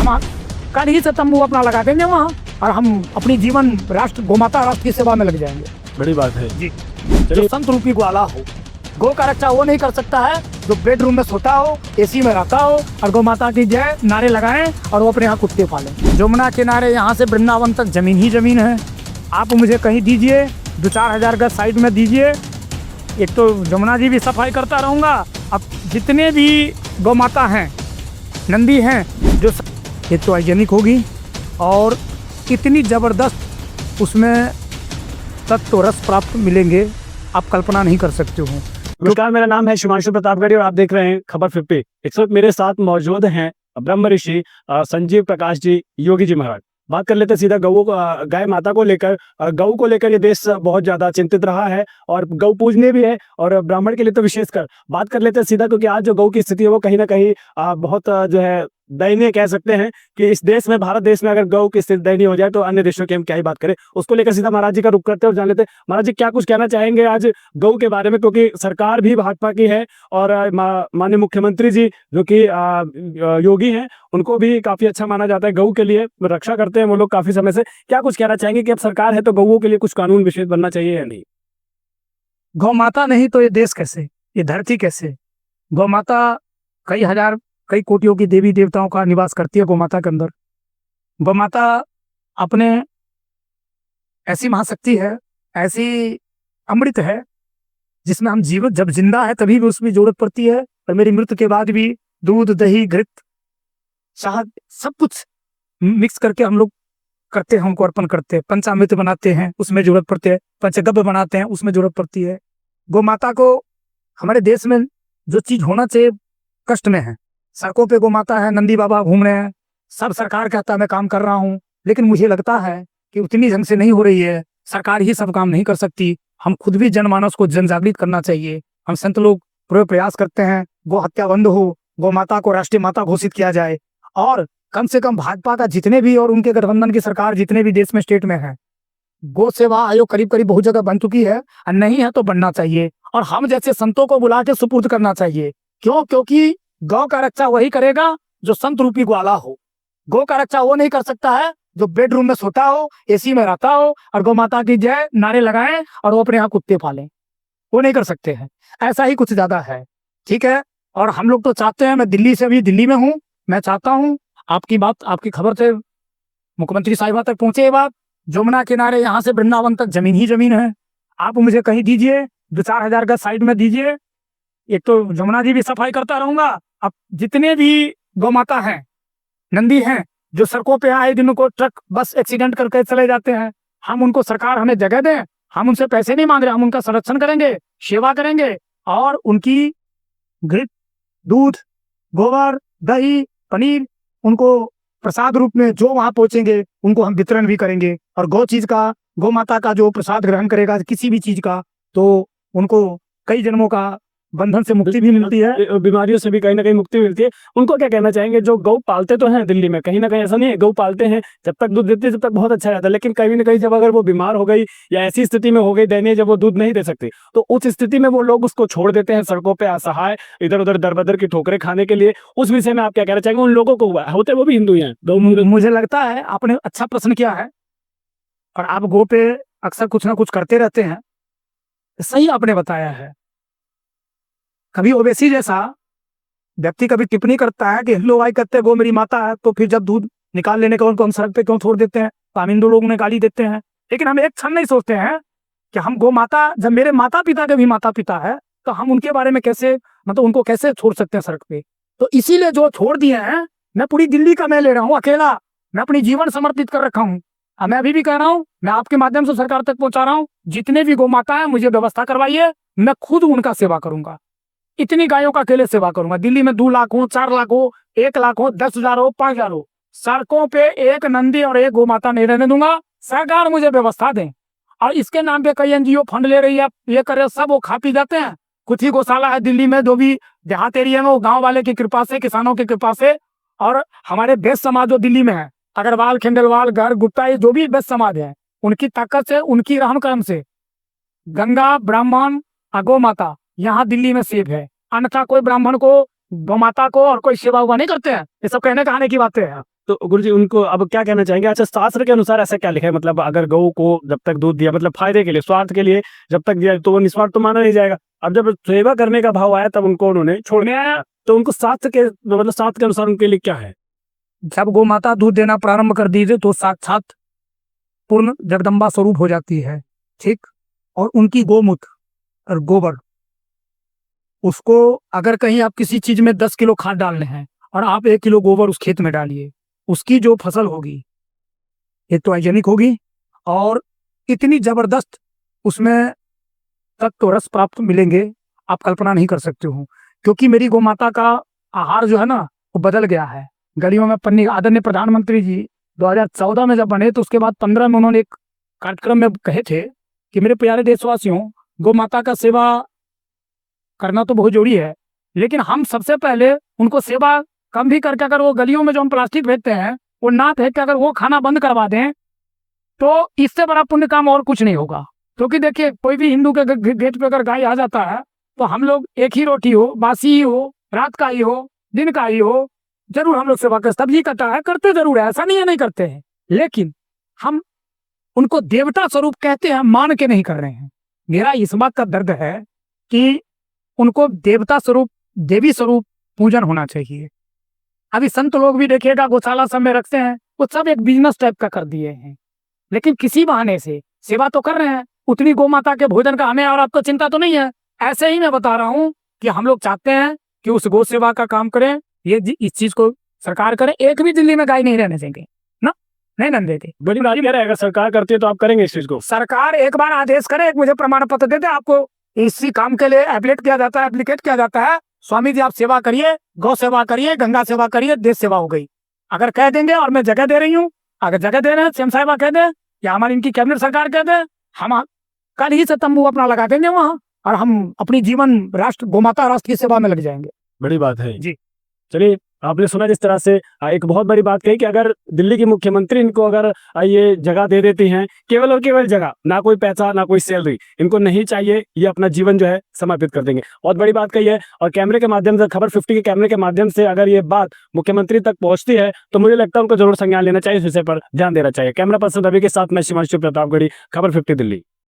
हम कल ही से तंबू अपना लगा देंगे वहाँ और हम अपनी जीवन राष्ट्र गोमाता राष्ट्र की सेवा में लग जाएंगे। बड़ी बात है जी। जो संत रूपी ग्वाला हो, गौ का रक्षा वो नहीं कर सकता है जो बेडरूम में सोता हो, एसी में रहता हो और गौ माता की जय नारे लगाएं और वो अपने यहाँ कुत्ते पालें। जमुना किनारे यहाँ से वृंदावन तक जमीन ही जमीन है। आप मुझे कहीं दीजिए, 2-4 हज़ार गज साइड में दीजिए। एक तो जमुना जी भी सफाई करता रहूँगा। अब जितने भी गौ माता हैं, नंदी हैं, जो एक तो हाइजेनिक होगी और इतनी ज़बरदस्त उसमें तत्व रस प्राप्त मिलेंगे, आप कल्पना नहीं कर सकते हो। नमस्कार, मेरा नाम है शुभांशु प्रतापगढ़ी और आप देख रहे हैं खबर 50। इस वक्त मेरे साथ मौजूद हैं ब्रह्म ऋषि संजीव प्रकाश जी, योगी जी महाराज। बात कर लेते हैं सीधा गौ गाय माता को लेकर। गौ को लेकर ये देश बहुत ज्यादा चिंतित रहा है और गौ पूजनीय भी है और ब्राह्मण के लिए तो विशेषकर। बात कर लेते हैं सीधा, क्योंकि आज जो गौ की स्थिति है वो कहीं ना कहीं बहुत जो है दयनीय कह सकते हैं कि इस देश में, भारत देश में अगर गौ की स्थिति दयनीय हो जाए तो अन्य देशों की हम क्या ही बात करें। उसको लेकर सीधा महाराज जी का रुख करते हैं और जान लेते हैं महाराज जी क्या कुछ कहना चाहेंगे आज गौ के बारे में, क्योंकि सरकार भी भाजपा की है और माननीय मुख्यमंत्री जी जो कि योगी हैं, उनको भी काफी अच्छा माना जाता है। गौ के लिए रक्षा करते हैं वो लोग काफी समय से। क्या कुछ कहना चाहेंगे कि अब सरकार है तो गौओं के लिए कुछ कानून विशेष बनना चाहिए या नहीं? गौ माता नहीं तो ये देश कैसे, ये धरती कैसे? गौ माता कई हजार कई कोटियों की देवी देवताओं का निवास करती है गौ माता के अंदर। गौ माता अपने ऐसी महाशक्ति है, ऐसी अमृत है जिसमें हम जीवन जब जिंदा है तभी भी उसमें जरूरत पड़ती है और मेरी मृत्यु के बाद भी दूध, दही, घृत, शहद सब कुछ मिक्स करके हम लोग करते हैं, उनको अर्पण करते हैं। पंचामृत बनाते हैं, उसमें जरूरत पड़ती है। पंचगव्य बनाते हैं, उसमें जरूरत पड़ती है। गौ माता को हमारे देश में जो चीज होना चाहिए कष्ट में है। सड़कों पे गौ माता है, नंदी बाबा घूम रहे हैं, सब सरकार कहता है मैं काम कर रहा हूँ, लेकिन मुझे लगता है कि उतनी ढंग से नहीं हो रही है। सरकार ही सब काम नहीं कर सकती, हम खुद भी जनमानस को जन जागृत करना चाहिए। हम संत लोग पूरे प्रयास करते हैं गौ हत्या बंद हो, गौ माता को राष्ट्रीय माता घोषित किया जाए और कम से कम भाजपा का जितने भी और उनके गठबंधन की सरकार जितने भी देश में स्टेट में है, गौ सेवा आयोग करीब करीब बहुत जगह बन चुकी है और नहीं है तो बनना चाहिए और हम जैसे संतों को बुला के सुपुर्द करना चाहिए। क्यों? क्योंकि गौ का रक्षा वही करेगा जो संत रूपी ग्वाला हो। गौ का रक्षा वो नहीं कर सकता है जो बेडरूम में सोता हो, एसी में रहता हो और गौ माता की जय नारे लगाएं और वो अपने यहाँ कुत्ते पालें। वो नहीं कर सकते हैं। ऐसा ही कुछ ज्यादा है, ठीक है। और हम लोग तो चाहते हैं, मैं दिल्ली से अभी दिल्ली में हूँ, मैं चाहता हूँ आपकी बात, आपकी खबर से मुख्यमंत्री साहिबा तक पहुंचे ये बात। जमुना किनारे यहाँ से वृंदावन तक जमीन ही जमीन है। आप मुझे कहीं दीजिए, 2-4 हज़ार गज साइड में दीजिए। एक तो जमुना जी भी सफाई करता रहूंगा। अब जितने भी गौ माता हैं, नंदी हैं, जो सड़कों पे आए दिन को ट्रक बस एक्सीडेंट करके चले जाते हैं, हम उनको, सरकार हमें जगह दें, हम उनसे पैसे नहीं मांग रहे, हम उनका संरक्षण करेंगे, सेवा करेंगे और उनकी घृत, दूध, गोबर, दही, पनीर उनको प्रसाद रूप में जो वहां पहुंचेंगे उनको हम वितरण भी करेंगे। और गौ माता का जो प्रसाद ग्रहण करेगा किसी भी चीज का, तो उनको कई जन्मों का बंधन से मुक्ति भी मिलती है, बीमारियों से भी कहीं ना कहीं मुक्ति मिलती है। उनको क्या कहना चाहेंगे जो गौ पालते तो हैं दिल्ली में, कहीं ना कहीं ऐसा नहीं है, गौ पालते हैं, जब तक दूध देती है जब तक बहुत अच्छा रहता है, लेकिन कहीं ना कहीं जब अगर वो बीमार हो गई या ऐसी स्थिति में हो गई दयनीय जब वो दूध नहीं दे सकती, तो उस स्थिति में वो लोग उसको छोड़ देते हैं सड़कों पे असहाय, इधर उधर दरबदर की ठोकरें खाने के लिए। उस विषय में आप क्या कहना चाहेंगे? उन लोगों को हुआ होते वो भी हिंदू हैं। मुझे लगता है आपने अच्छा प्रश्न किया है और आप गौ पे अक्सर कुछ ना कुछ करते रहते हैं, सही आपने बताया है। कभी ओवैसी जैसा व्यक्ति कभी टिप्पणी करता है कि हिंदू भाई कहते हैं गौ मेरी माता है, तो फिर जब दूध निकाल लेने का उनको हम सड़क पे क्यों छोड़ देते हैं, तो हम हिंदू लोगों ने गाली देते हैं। लेकिन हम एक क्षण नहीं सोचते हैं कि हम गौ माता, जब मेरे माता पिता के भी माता पिता है तो हम उनके बारे में कैसे, मतलब उनको कैसे छोड़ सकते हैं सड़क पे। तो इसीलिए जो छोड़ दिए हैं, मैं पूरी दिल्ली का मैं ले रहा हूँ अकेला, मैं अपनी जीवन समर्पित कर रखा हूँ। मैं अभी भी कह रहा हूँ, मैं आपके माध्यम से सरकार तक पहुंचा रहा हूँ, जितने भी गौ माता है मुझे व्यवस्था करवाइए, मैं खुद उनका सेवा करूंगा। इतनी गायों का अकेले सेवा करूंगा। दिल्ली में 2 लाख हो, 4 लाख हो, 1 लाख हो, 10,000 हो, 5,000 हो, सड़कों पे एक नंदी और एक गौ माता नहीं रहने दूंगा। सरकार मुझे व्यवस्था दें। और इसके नाम पे कई एनजीओ फंड ले रही है, ये कर रहे, सब वो खा पी जाते हैं। कुछ ही गौशाला है दिल्ली में, जो भी देहात एरिया में, वो गाँव वाले की कृपा से, किसानों की कृपा से, और हमारे बेस्ट समाज जो दिल्ली में है, अग्रवाल, खंडेलवाल, गर्ग, गुप्ता, ये जो भी बेस्ट समाज है, उनकी ताकत से, उनकी रहम करम से गंगा, ब्राह्मण, गौ माता यहाँ दिल्ली में सेफ है। अन्यथा कोई ब्राह्मण को, गौ माता को और कोई सेवा हुआ नहीं करते हैं। ये सब कहने कहाने की बातें हैं। तो गुरुजी उनको अब क्या कहना चाहेंगे? अच्छा, शास्त्र के अनुसार ऐसा क्या लिखा है? मतलब अगर गऊ को जब तक दूध दिया, मतलब फायदे के लिए, स्वार्थ के लिए जब तक दिया तो वो निस्वार्थ तो माना नहीं जाएगा। अब जब सेवा करने का भाव आया तब उनको उन्होंने छोड़ने आया, तो उनको शास्त्र के मतलब शास्त्र के अनुसार उनके लिए क्या है? जब गौ माता दूध देना प्रारंभ कर दीजिए तो साक्षात पूर्ण जगदम्बा स्वरूप हो जाती है, ठीक। और उनकी गोमूत्र और गोबर, उसको अगर कहीं आप किसी चीज में 10 किलो खाद डालने हैं और आप 1 किलो गोबर उस खेत में डालिए, उसकी जो फसल होगी ये तो हाइजेनिक होगी और इतनी जबरदस्त उसमें तत्व रस प्राप्त मिलेंगे, आप कल्पना नहीं कर सकते हो। क्योंकि मेरी गौ माता का आहार जो है ना वो बदल गया है। गलियों में पन्नी, आदरणीय प्रधानमंत्री जी 2014 में जब बने तो उसके बाद 15 में उन्होंने एक कार्यक्रम में कहे थे कि मेरे प्यारे देशवासियों, गौ माता का सेवा करना तो बहुत जरूरी है, लेकिन हम सबसे पहले उनको सेवा कम भी करके अगर वो गलियों में जो हम प्लास्टिक फेंकते हैं वो ना फेंक के अगर वो खाना बंद करवा दें तो इससे बड़ा पुण्य काम और कुछ नहीं होगा। क्योंकि देखिए, कोई भी हिंदू के गेट पे अगर गाय आ जाता है तो हम लोग एक ही रोटी हो, बासी ही हो, रात का ही हो, दिन का ही हो, जरूर हम लोग सेवा करते, सब्जी कटा है करते जरूर है, ऐसा नहीं है नहीं करते हैं, लेकिन हम उनको देवता स्वरूप कहते हैं, मान के नहीं कर रहे हैं। मेरा इस बात का दर्द है कि उनको देवता स्वरूप, देवी स्वरूप पूजन होना चाहिए। अभी संत लोग भी देखिएगा गौशाला सब में रखते हैं, वो सब एक बिजनेस टाइप का कर दिए हैं, लेकिन किसी बहाने से सेवा तो कर रहे हैं। उतनी गौ माता के भोजन का हमें और आपको चिंता तो नहीं है। ऐसे ही मैं बता रहा हूँ कि हम लोग चाहते हैं कि उस गौ सेवा का काम करें, इस चीज को सरकार करे। एक भी दिल्ली में गाय नहीं रहने देंगे ना, नहीं रहने देंगे। बड़ी बात कह रहे हैं, अगर सरकार करती है तो आप करेंगे इस चीज को? सरकार एक बार आदेश करे, एक मुझे प्रमाण पत्र दे दे, आपको इसी काम के लिए एप्लीकेट किया जाता है, स्वामी जी आप सेवा करिए, गौ सेवा करिए, गंगा सेवा करिए, देश सेवा हो गई। अगर कह देंगे, और मैं जगह दे रही हूँ, अगर जगह दे रहे हैं, सीएम साहिबा कह दे या हमारी इनकी कैबिनेट सरकार कह दे, हम कल ही से तंबू अपना लगा देंगे वहाँ और हम अपनी जीवन राष्ट्र, गोमाता राष्ट्र की सेवा में लग जाएंगे। बड़ी बात है जी। चलिए, आपने सुना जिस तरह से एक बहुत बड़ी बात कही कि अगर दिल्ली की मुख्यमंत्री इनको अगर ये जगह दे देती हैं, केवल और केवल जगह, ना कोई पैसा ना कोई सैलरी इनको नहीं चाहिए, ये अपना जीवन जो है समर्पित कर देंगे। बहुत बड़ी बात कही है। और कैमरे के माध्यम से, खबर 50 के कैमरे के माध्यम से अगर ये बात मुख्यमंत्री तक पहुंचती है तो मुझे लगता है उनको जरूर संज्ञान लेना चाहिए, इस विषय पर ध्यान देना चाहिए। कैमरा पर्सन रवि के साथ मैं शिवांशु प्रतापगढ़ी, खबर 50 दिल्ली।